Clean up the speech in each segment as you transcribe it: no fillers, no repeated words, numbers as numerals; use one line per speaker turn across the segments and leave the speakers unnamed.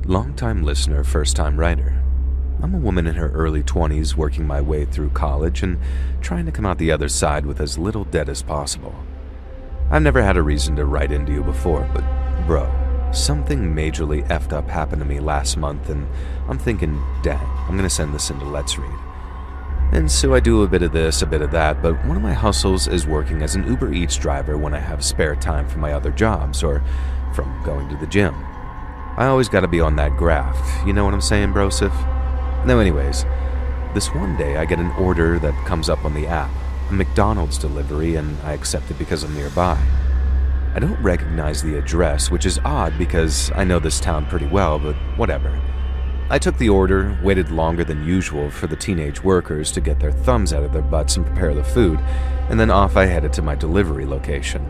Long-time listener, first-time writer. I'm a woman in her early 20s working my way through college and trying to come out the other side with as little debt as possible. I've never had a reason to write into you before, but bro, something majorly effed up happened to me last month and I'm thinking, dang, I'm gonna send this into Let's Read. And so I do a bit of this, a bit of that, but one of my hustles is working as an Uber Eats driver when I have spare time from my other jobs or from going to the gym. I always gotta be on that graft, you know what I'm saying, brosif? No, anyways, this one day I get an order that comes up on the app, a McDonald's delivery, and I accept it because I'm nearby. I don't recognize the address, which is odd because I know this town pretty well, but whatever. I took the order, waited longer than usual for the teenage workers to get their thumbs out of their butts and prepare the food, and then off I headed to my delivery location.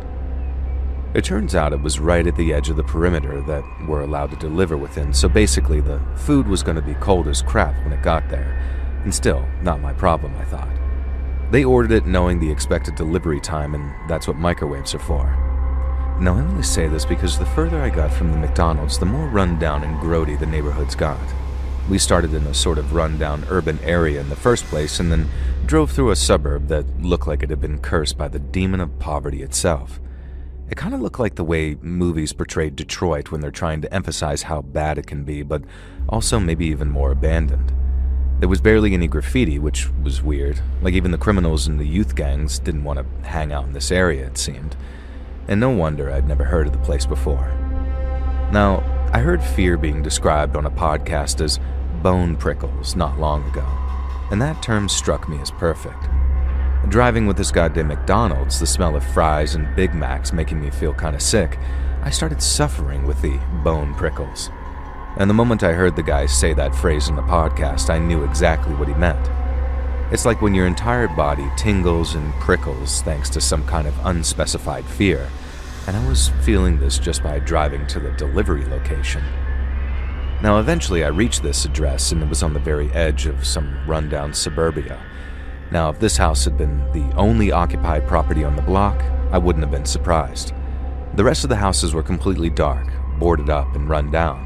It turns out it was right at the edge of the perimeter that we're allowed to deliver within, so basically the food was going to be cold as crap when it got there, and still, not my problem, I thought. They ordered it knowing the expected delivery time, and that's what microwaves are for. Now, I only say this because the further I got from the McDonald's, the more rundown and grody the neighborhoods got. We started in a sort of rundown urban area in the first place and then drove through a suburb that looked like it had been cursed by the demon of poverty itself. It kind of looked like the way movies portrayed Detroit when they're trying to emphasize how bad it can be, but also maybe even more abandoned. There was barely any graffiti, which was weird. Like even the criminals and the youth gangs didn't want to hang out in this area, it seemed. And no wonder I'd never heard of the place before. Now, I heard fear being described on a podcast as bone prickles not long ago, and that term struck me as perfect. Driving with this goddamn McDonald's, the smell of fries and Big Macs making me feel kinda sick, I started suffering with the bone prickles. And the moment I heard the guy say that phrase in the podcast, I knew exactly what he meant. It's like when your entire body tingles and prickles thanks to some kind of unspecified fear, and I was feeling this just by driving to the delivery location. Now, eventually I reached this address and it was on the very edge of some rundown suburbia. Now, if this house had been the only occupied property on the block, I wouldn't have been surprised. The rest of the houses were completely dark, boarded up and run down.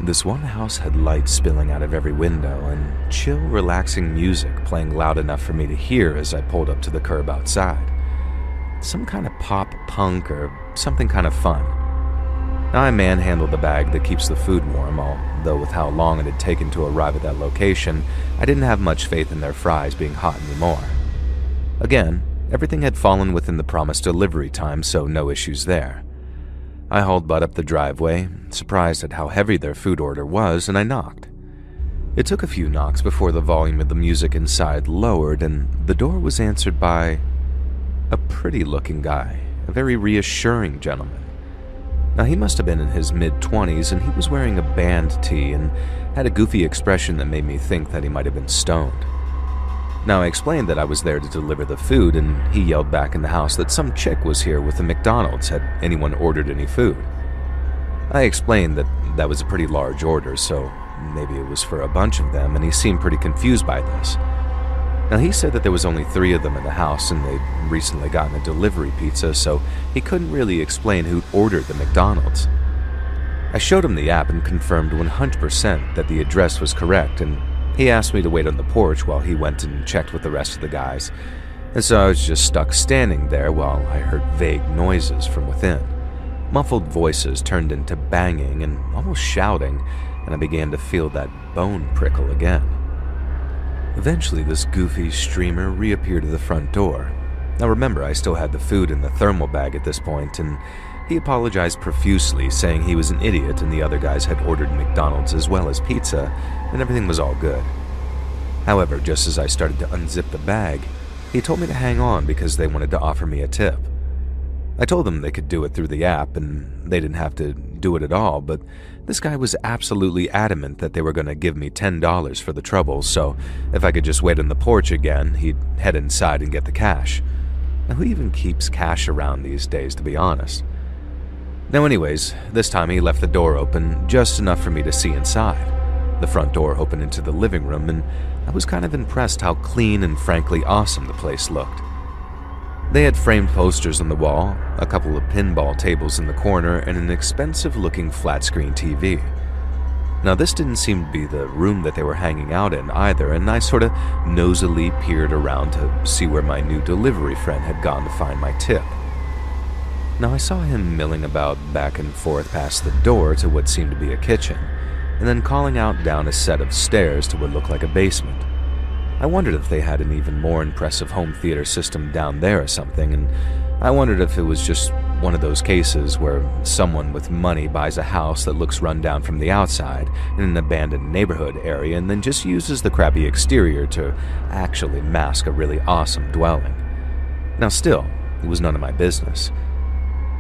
This one house had light spilling out of every window and chill, relaxing music playing loud enough for me to hear as I pulled up to the curb outside. Some kind of pop punk or something kind of fun. Now I manhandled the bag that keeps the food warm, although with how long it had taken to arrive at that location, I didn't have much faith in their fries being hot anymore. Again, everything had fallen within the promised delivery time, so no issues there. I hauled butt up the driveway, surprised at how heavy their food order was, and I knocked. It took a few knocks before the volume of the music inside lowered, and the door was answered by a pretty-looking guy, a very reassuring gentleman. Now, he must have been in his mid-20s, and he was wearing a band tee and had a goofy expression that made me think that he might have been stoned. Now, I explained that I was there to deliver the food, and he yelled back in the house that some chick was here with the McDonald's had anyone ordered any food. I explained that that was a pretty large order, so maybe it was for a bunch of them, and he seemed pretty confused by this. Now, he said that there was only 3 of them in the house, and they'd recently gotten a delivery pizza, so he couldn't really explain who'd ordered the McDonald's. I showed him the app and confirmed 100% that the address was correct, and he asked me to wait on the porch while he went and checked with the rest of the guys, and so I was just stuck standing there while I heard vague noises from within. Muffled voices turned into banging and almost shouting, and I began to feel that bone prickle again. Eventually, this goofy streamer reappeared at the front door. Now remember, I still had the food in the thermal bag at this point, and he apologized profusely, saying he was an idiot and the other guys had ordered McDonald's as well as pizza, and everything was all good. However, just as I started to unzip the bag, he told me to hang on because they wanted to offer me a tip. I told them they could do it through the app and they didn't have to do it at all, but this guy was absolutely adamant that they were going to give me $10 for the trouble, so if I could just wait on the porch again, he'd head inside and get the cash. Now, who even keeps cash around these days, to be honest? Now anyways, this time he left the door open just enough for me to see inside. The front door opened into the living room, and I was kind of impressed how clean and frankly awesome the place looked. They had framed posters on the wall, a couple of pinball tables in the corner, and an expensive-looking flat-screen TV. Now, this didn't seem to be the room that they were hanging out in either, and I sort of nosily peered around to see where my new delivery friend had gone to find my tip. Now, I saw him milling about back and forth past the door to what seemed to be a kitchen, and then calling out down a set of stairs to what looked like a basement. I wondered if they had an even more impressive home theater system down there or something, and I wondered if it was just one of those cases where someone with money buys a house that looks run down from the outside in an abandoned neighborhood area and then just uses the crappy exterior to actually mask a really awesome dwelling. Now still, it was none of my business.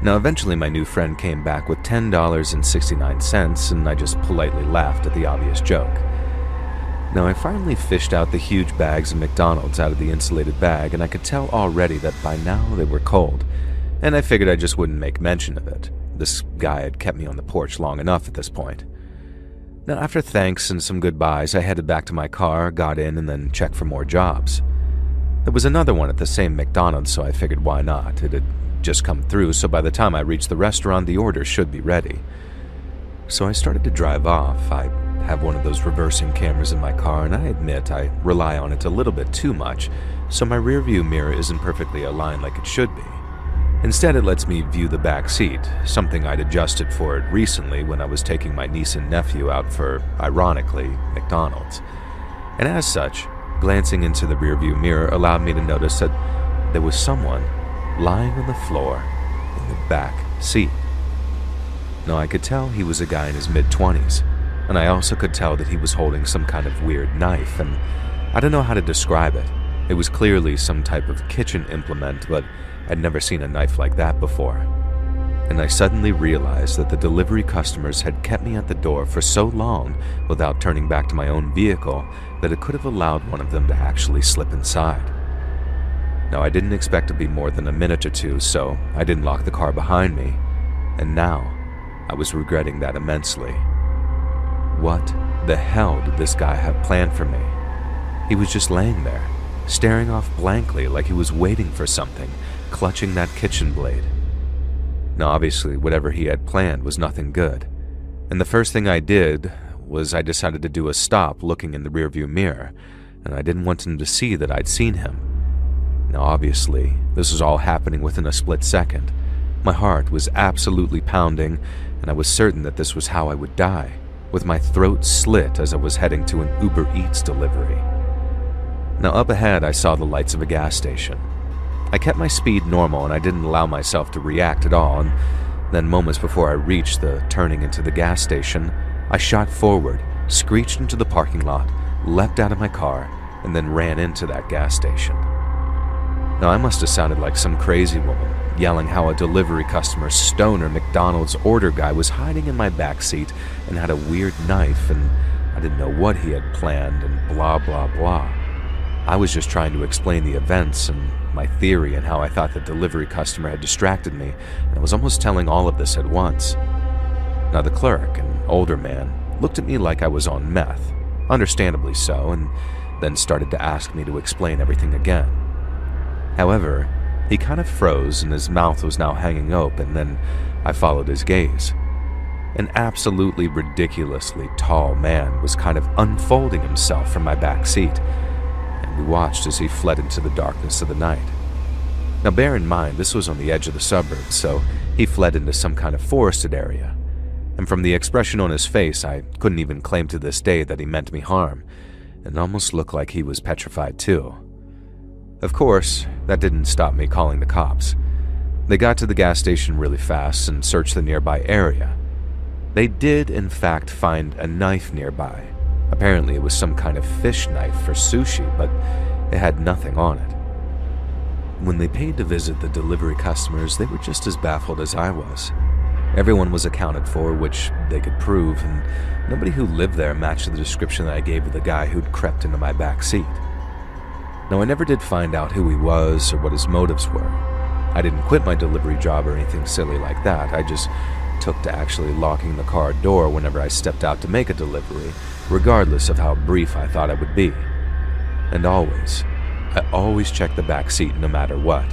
Now eventually my new friend came back with $10.69 and I just politely laughed at the obvious joke. Now I finally fished out the huge bags of McDonald's out of the insulated bag, and I could tell already that by now they were cold, and I figured I just wouldn't make mention of it. This guy had kept me on the porch long enough at this point. Now after thanks and some goodbyes, I headed back to my car, got in, and then checked for more jobs. There was another one at the same McDonald's, so I figured why not. It had just come through, so by the time I reached the restaurant, the order should be ready. So I started to drive off. I have one of those reversing cameras in my car, and I admit I rely on it a little bit too much, so my rearview mirror isn't perfectly aligned like it should be. Instead, it lets me view the back seat, something I'd adjusted for it recently when I was taking my niece and nephew out for, ironically, McDonald's. And as such, glancing into the rearview mirror allowed me to notice that there was someone lying on the floor in the back seat. Now, I could tell he was a guy in his mid-20s, and I also could tell that he was holding some kind of weird knife, and I don't know how to describe it. It was clearly some type of kitchen implement, but I'd never seen a knife like that before. And I suddenly realized that the delivery customers had kept me at the door for so long without turning back to my own vehicle that it could have allowed one of them to actually slip inside. Now, I didn't expect to be more than a minute or two, so I didn't lock the car behind me, and now I was regretting that immensely. What the hell did this guy have planned for me? He was just laying there, staring off blankly like he was waiting for something, clutching that kitchen blade. Now obviously, whatever he had planned was nothing good, and the first thing I did was I decided to do a stop looking in the rearview mirror, and I didn't want him to see that I'd seen him. Now obviously, this was all happening within a split second. My heart was absolutely pounding, and I was certain that this was how I would die, with my throat slit as I was heading to an Uber Eats delivery. Now up ahead, I saw the lights of a gas station. I kept my speed normal and I didn't allow myself to react at all, and then moments before I reached the turning into the gas station, I shot forward, screeched into the parking lot, leapt out of my car, and then ran into that gas station. Now I must have sounded like some crazy woman, yelling how a delivery customer stoner McDonald's order guy was hiding in my backseat and had a weird knife, and I didn't know what he had planned, and blah blah blah. I was just trying to explain the events and my theory and how I thought the delivery customer had distracted me, and I was almost telling all of this at once. Now the clerk, an older man, looked at me like I was on meth, understandably so, and then started to ask me to explain everything again. However, he kind of froze and his mouth was now hanging open, and then I followed his gaze. An absolutely ridiculously tall man was kind of unfolding himself from my back seat, and we watched as he fled into the darkness of the night. Now bear in mind, this was on the edge of the suburbs, so he fled into some kind of forested area, and from the expression on his face, I couldn't even claim to this day that he meant me harm. It almost looked like he was petrified too. Of course, that didn't stop me calling the cops. They got to the gas station really fast and searched the nearby area. They did, in fact, find a knife nearby. Apparently, it was some kind of fish knife for sushi, but it had nothing on it. When they paid to visit the delivery customers, they were just as baffled as I was. Everyone was accounted for, which they could prove, and nobody who lived there matched the description that I gave of the guy who'd crept into my back seat. Now, I never did find out who he was or what his motives were. I didn't quit my delivery job or anything silly like that. I just took to actually locking the car door whenever I stepped out to make a delivery, regardless of how brief I thought I would be. And I always check the back seat no matter what.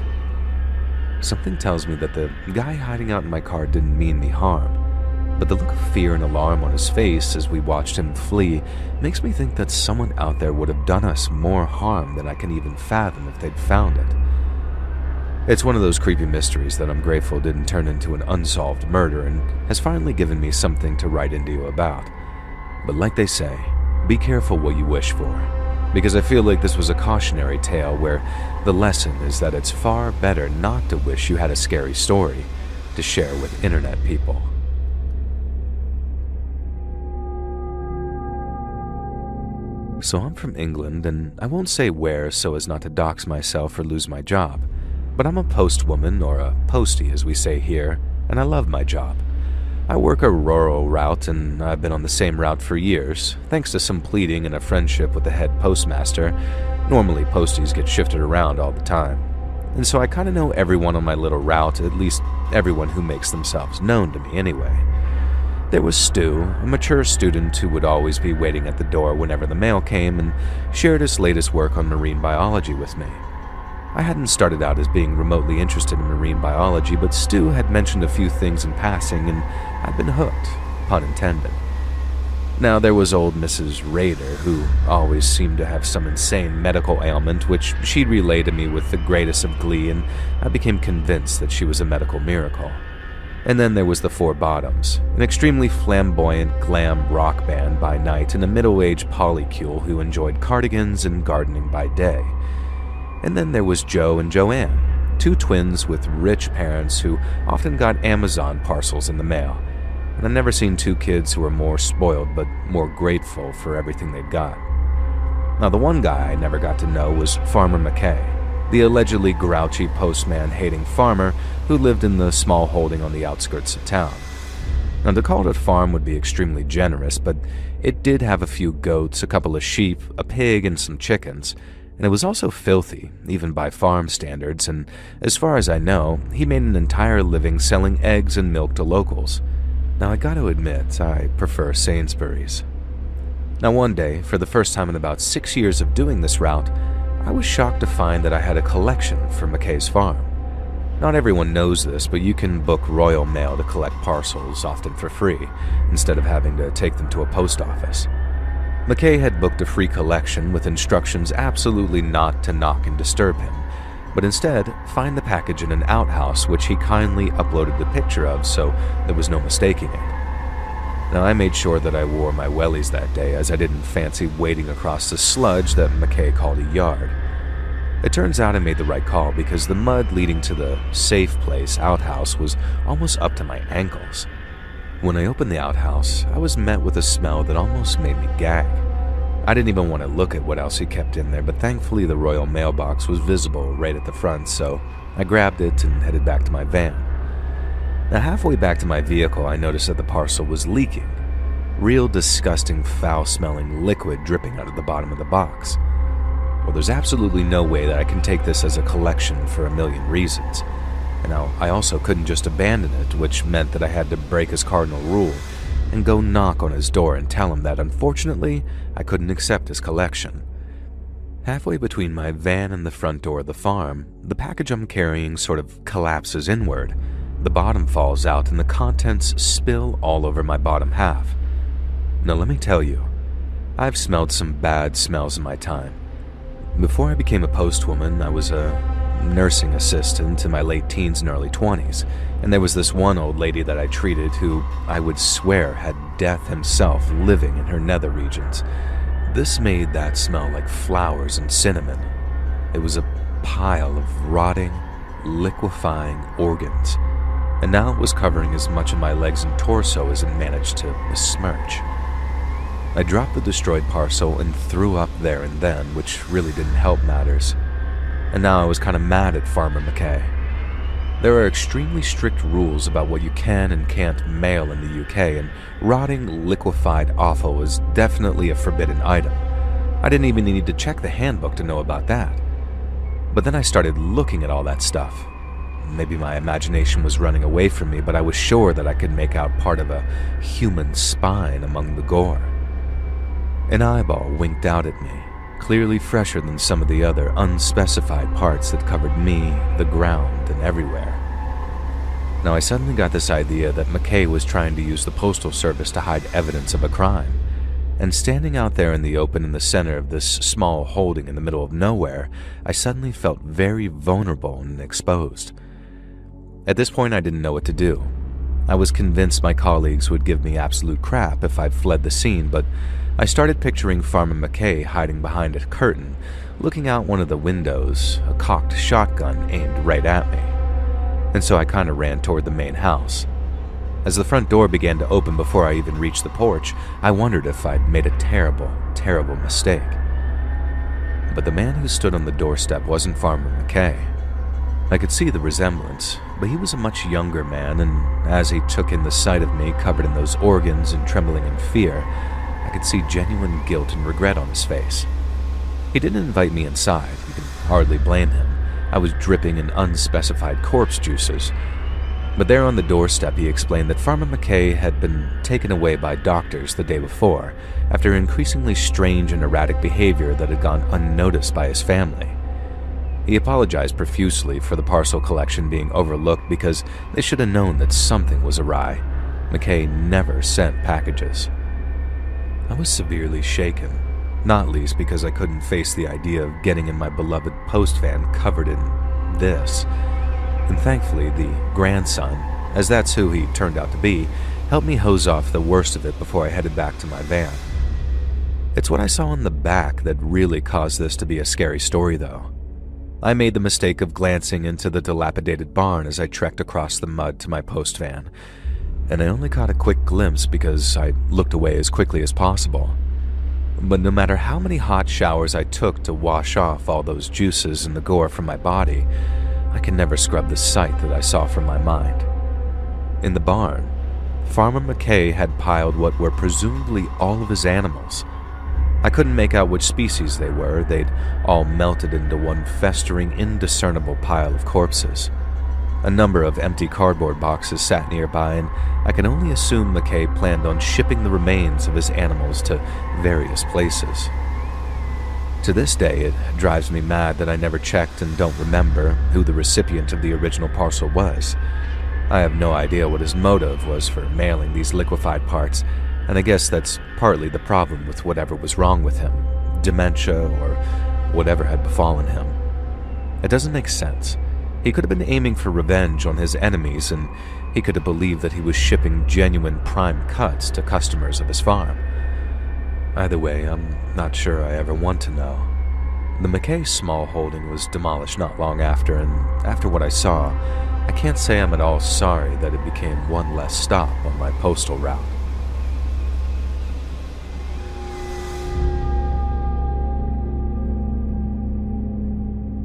Something tells me that the guy hiding out in my car didn't mean me harm, but the look of fear and alarm on his face as we watched him flee makes me think that someone out there would have done us more harm than I can even fathom if they'd found it. It's one of those creepy mysteries that I'm grateful didn't turn into an unsolved murder and has finally given me something to write into you about. But like they say, be careful what you wish for, because I feel like this was a cautionary tale where the lesson is that it's far better not to wish you had a scary story to share with internet people. So I'm from England, and I won't say where so as not to dox myself or lose my job. But I'm a postwoman, or a postie as we say here, and I love my job. I work a rural route, and I've been on the same route for years, thanks to some pleading and a friendship with the head postmaster. Normally, posties get shifted around all the time. And so I kind of know everyone on my little route, at least everyone who makes themselves known to me anyway. There was Stu, a mature student who would always be waiting at the door whenever the mail came and shared his latest work on marine biology with me. I hadn't started out as being remotely interested in marine biology, but Stu had mentioned a few things in passing, and I'd been hooked, pun intended. Now there was old Mrs. Rader, who always seemed to have some insane medical ailment, which she'd relay to me with the greatest of glee, and I became convinced that she was a medical miracle. And then there was the Four Bottoms, an extremely flamboyant glam rock band by night and a middle-aged polycule who enjoyed cardigans and gardening by day. And then there was Joe and Joanne, two twins with rich parents who often got Amazon parcels in the mail. And I've never seen two kids who were more spoiled but more grateful for everything they'd got. Now the one guy I never got to know was Farmer McKay, the allegedly grouchy postman-hating farmer who lived in the small holding on the outskirts of town. Now to call it a farm would be extremely generous, but it did have a few goats, a couple of sheep, a pig, and some chickens. And it was also filthy, even by farm standards, and as far as I know, he made an entire living selling eggs and milk to locals. Now I gotta admit, I prefer Sainsbury's. Now one day, for the first time in about 6 years of doing this route, I was shocked to find that I had a collection for McKay's farm. Not everyone knows this, but you can book Royal Mail to collect parcels, often for free, instead of having to take them to a post office. McKay had booked a free collection with instructions absolutely not to knock and disturb him, but instead find the package in an outhouse which he kindly uploaded the picture of so there was no mistaking it. Now I made sure that I wore my wellies that day as I didn't fancy wading across the sludge that McKay called a yard. It turns out I made the right call because the mud leading to the safe place outhouse was almost up to my ankles. When I opened the outhouse, I was met with a smell that almost made me gag. I didn't even want to look at what else he kept in there, but thankfully the Royal Mailbox was visible right at the front, so I grabbed it and headed back to my van. Now halfway back to my vehicle, I noticed that the parcel was leaking. Real disgusting, foul-smelling liquid dripping out of the bottom of the box. Well, there's absolutely no way that I can take this as a collection for a million reasons. And now, I also couldn't just abandon it, which meant that I had to break his cardinal rule and go knock on his door and tell him that, unfortunately, I couldn't accept his collection. Halfway between my van and the front door of the farm, the package I'm carrying sort of collapses inward. The bottom falls out and the contents spill all over my bottom half. Now let me tell you, I've smelled some bad smells in my time. Before I became a postwoman, I was a nursing assistant in my late teens and early 20s, and there was this one old lady that I treated who I would swear had death himself living in her nether regions. This made that smell like flowers and cinnamon. It was a pile of rotting, liquefying organs, and now it was covering as much of my legs and torso as it managed to besmirch. I dropped the destroyed parcel and threw up there and then, which really didn't help matters. And now I was kind of mad at Farmer McKay. There are extremely strict rules about what you can and can't mail in the UK, and rotting, liquefied offal is definitely a forbidden item. I didn't even need to check the handbook to know about that. But then I started looking at all that stuff. Maybe my imagination was running away from me, but I was sure that I could make out part of a human spine among the gore. An eyeball winked out at me, clearly fresher than some of the other unspecified parts that covered me, the ground, and everywhere. Now, I suddenly got this idea that McKay was trying to use the Postal Service to hide evidence of a crime. And standing out there in the open in the center of this small holding in the middle of nowhere, I suddenly felt very vulnerable and exposed. At this point, I didn't know what to do. I was convinced my colleagues would give me absolute crap if I fled the scene, but I started picturing Farmer McKay hiding behind a curtain, looking out one of the windows, a cocked shotgun aimed right at me. And so I kind of ran toward the main house. As the front door began to open before I even reached the porch, I wondered if I'd made a terrible, terrible mistake. But the man who stood on the doorstep wasn't Farmer McKay. I could see the resemblance, but he was a much younger man, and as he took in the sight of me covered in those organs and trembling in fear, I could see genuine guilt and regret on his face. He didn't invite me inside. You could hardly blame him. I was dripping in unspecified corpse juices. But there on the doorstep, he explained that Farmer McKay had been taken away by doctors the day before after increasingly strange and erratic behavior that had gone unnoticed by his family. He apologized profusely for the parcel collection being overlooked because they should have known that something was awry. McKay never sent packages. I was severely shaken, not least because I couldn't face the idea of getting in my beloved post van covered in this. And thankfully, the grandson, as that's who he turned out to be, helped me hose off the worst of it before I headed back to my van. It's what I saw in the back that really caused this to be a scary story, though. I made the mistake of glancing into the dilapidated barn as I trekked across the mud to my post van, and I only caught a quick glimpse because I looked away as quickly as possible. But no matter how many hot showers I took to wash off all those juices and the gore from my body, I could never scrub the sight that I saw from my mind. In the barn, Farmer McKay had piled what were presumably all of his animals. I couldn't make out which species they were. They'd all melted into one festering, indiscernible pile of corpses. A number of empty cardboard boxes sat nearby, and I can only assume McKay planned on shipping the remains of his animals to various places. To this day, it drives me mad that I never checked and don't remember who the recipient of the original parcel was. I have no idea what his motive was for mailing these liquefied parts, and I guess that's partly the problem with whatever was wrong with him, dementia or whatever had befallen him. It doesn't make sense. He could have been aiming for revenge on his enemies, and he could have believed that he was shipping genuine prime cuts to customers of his farm. Either way, I'm not sure I ever want to know. The McKay small holding was demolished not long after, and after what I saw, I can't say I'm at all sorry that it became one less stop on my postal route.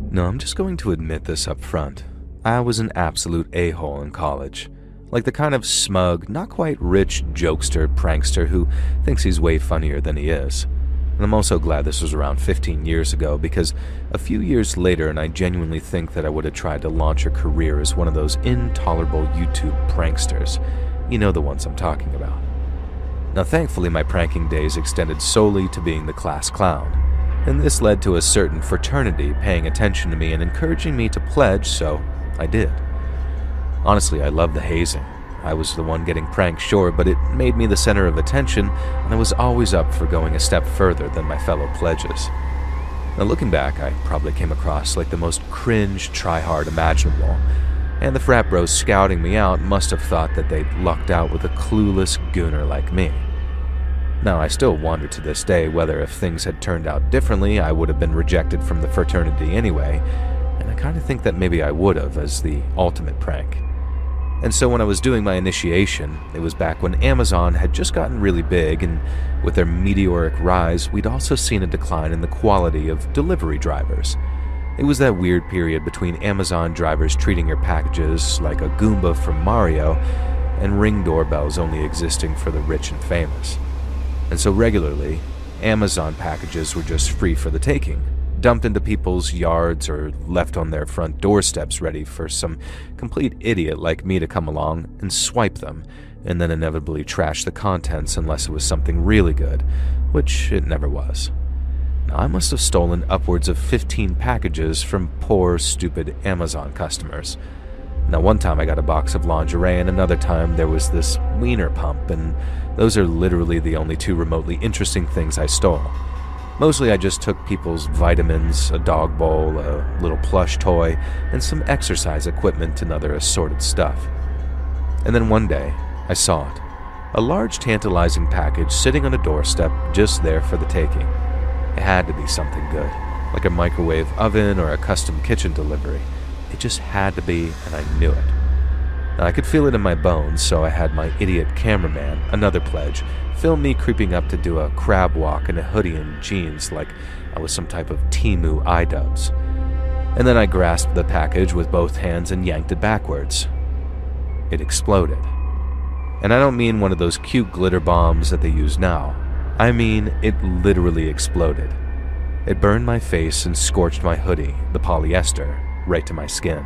No, I'm just going to admit this up front. I was an absolute a-hole in college. Like the kind of smug, not quite rich jokester, prankster who thinks he's way funnier than he is. And I'm also glad this was around 15 years ago, because a few years later, and I genuinely think that I would have tried to launch a career as one of those intolerable YouTube pranksters. You know the ones I'm talking about. Now thankfully my pranking days extended solely to being the class clown, and this led to a certain fraternity paying attention to me and encouraging me to pledge, so I did. Honestly, I loved the hazing. I was the one getting pranked, sure, but it made me the center of attention, and I was always up for going a step further than my fellow pledges. Now looking back, I probably came across like the most cringe tryhard imaginable, and the frat bros scouting me out must have thought that they'd lucked out with a clueless gooner like me. Now, I still wonder to this day whether if things had turned out differently, I would have been rejected from the fraternity anyway, and I kind of think that maybe I would have as the ultimate prank. And so when I was doing my initiation, it was back when Amazon had just gotten really big, and with their meteoric rise, we'd also seen a decline in the quality of delivery drivers. It was that weird period between Amazon drivers treating your packages like a Goomba from Mario, and Ring doorbells only existing for the rich and famous. And so regularly, Amazon packages were just free for the taking, dumped into people's yards or left on their front doorsteps ready for some complete idiot like me to come along and swipe them, and then inevitably trash the contents unless it was something really good, which it never was. Now, I must have stolen upwards of 15 packages from poor, stupid Amazon customers. Now, one time I got a box of lingerie, and another time there was this wiener pump, and those are literally the only two remotely interesting things I stole. Mostly I just took people's vitamins, a dog bowl, a little plush toy, and some exercise equipment and other assorted stuff. And then one day, I saw it. A large, tantalizing package sitting on a doorstep just there for the taking. It had to be something good, like a microwave oven or a custom kitchen delivery. It just had to be, and I knew it. Now, I could feel it in my bones, so I had my idiot cameraman, another pledge, film me creeping up to do a crab walk in a hoodie and jeans like I was some type of Temu iDubbbz. And then I grasped the package with both hands and yanked it backwards. It exploded. And I don't mean one of those cute glitter bombs that they use now. I mean, it literally exploded. It burned my face and scorched my hoodie, the polyester, right to my skin.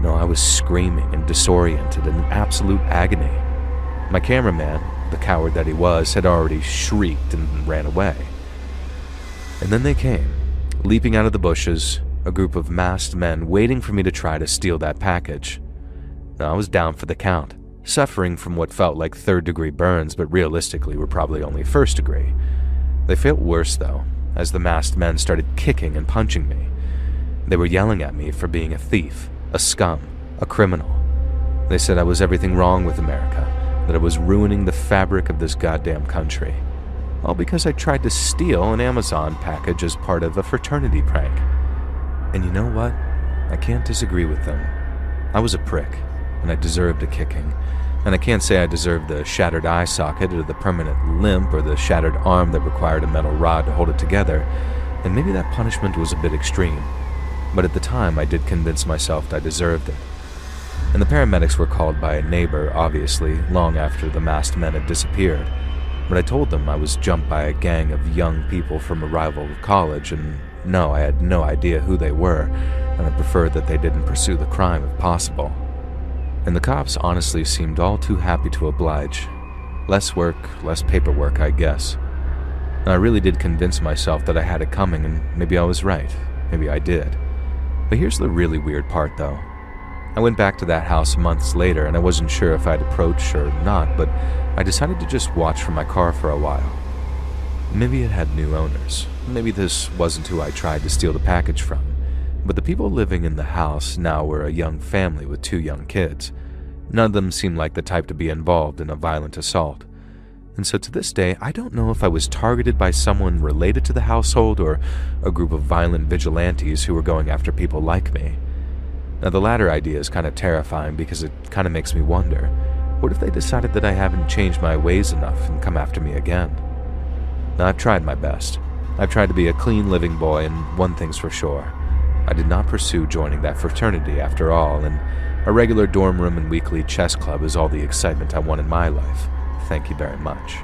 No, I was screaming and disoriented in absolute agony. My cameraman, the coward that he was, had already shrieked and ran away. And then they came, leaping out of the bushes, a group of masked men waiting for me to try to steal that package. Now, I was down for the count, suffering from what felt like third-degree burns, but realistically were probably only first-degree. They felt worse, though, as the masked men started kicking and punching me. They were yelling at me for being a thief, a scum, a criminal. They said I was everything wrong with America, that I was ruining the fabric of this goddamn country. All because I tried to steal an Amazon package as part of a fraternity prank. And you know what? I can't disagree with them. I was a prick, and I deserved a kicking. And I can't say I deserved the shattered eye socket or the permanent limp or the shattered arm that required a metal rod to hold it together. And maybe that punishment was a bit extreme. But at the time, I did convince myself I deserved it. And the paramedics were called by a neighbor, obviously, long after the masked men had disappeared. But I told them I was jumped by a gang of young people from a rival college, and no, I had no idea who they were, and I preferred that they didn't pursue the crime if possible. And the cops honestly seemed all too happy to oblige. Less work, less paperwork, I guess. And I really did convince myself that I had it coming, and maybe I was right. Maybe I did. But here's the really weird part, though. I went back to that house months later, and I wasn't sure if I'd approach or not, but I decided to just watch from my car for a while. Maybe it had new owners. Maybe this wasn't who I tried to steal the package from. But the people living in the house now were a young family with 2 young kids. None of them seemed like the type to be involved in a violent assault. And so to this day, I don't know if I was targeted by someone related to the household or a group of violent vigilantes who were going after people like me. Now, the latter idea is kind of terrifying because it kind of makes me wonder, what if they decided that I haven't changed my ways enough and come after me again? Now, I've tried my best. I've tried to be a clean living boy, and one thing's for sure. I did not pursue joining that fraternity after all, and a regular dorm room and weekly chess club is all the excitement I want in my life. Thank you very much.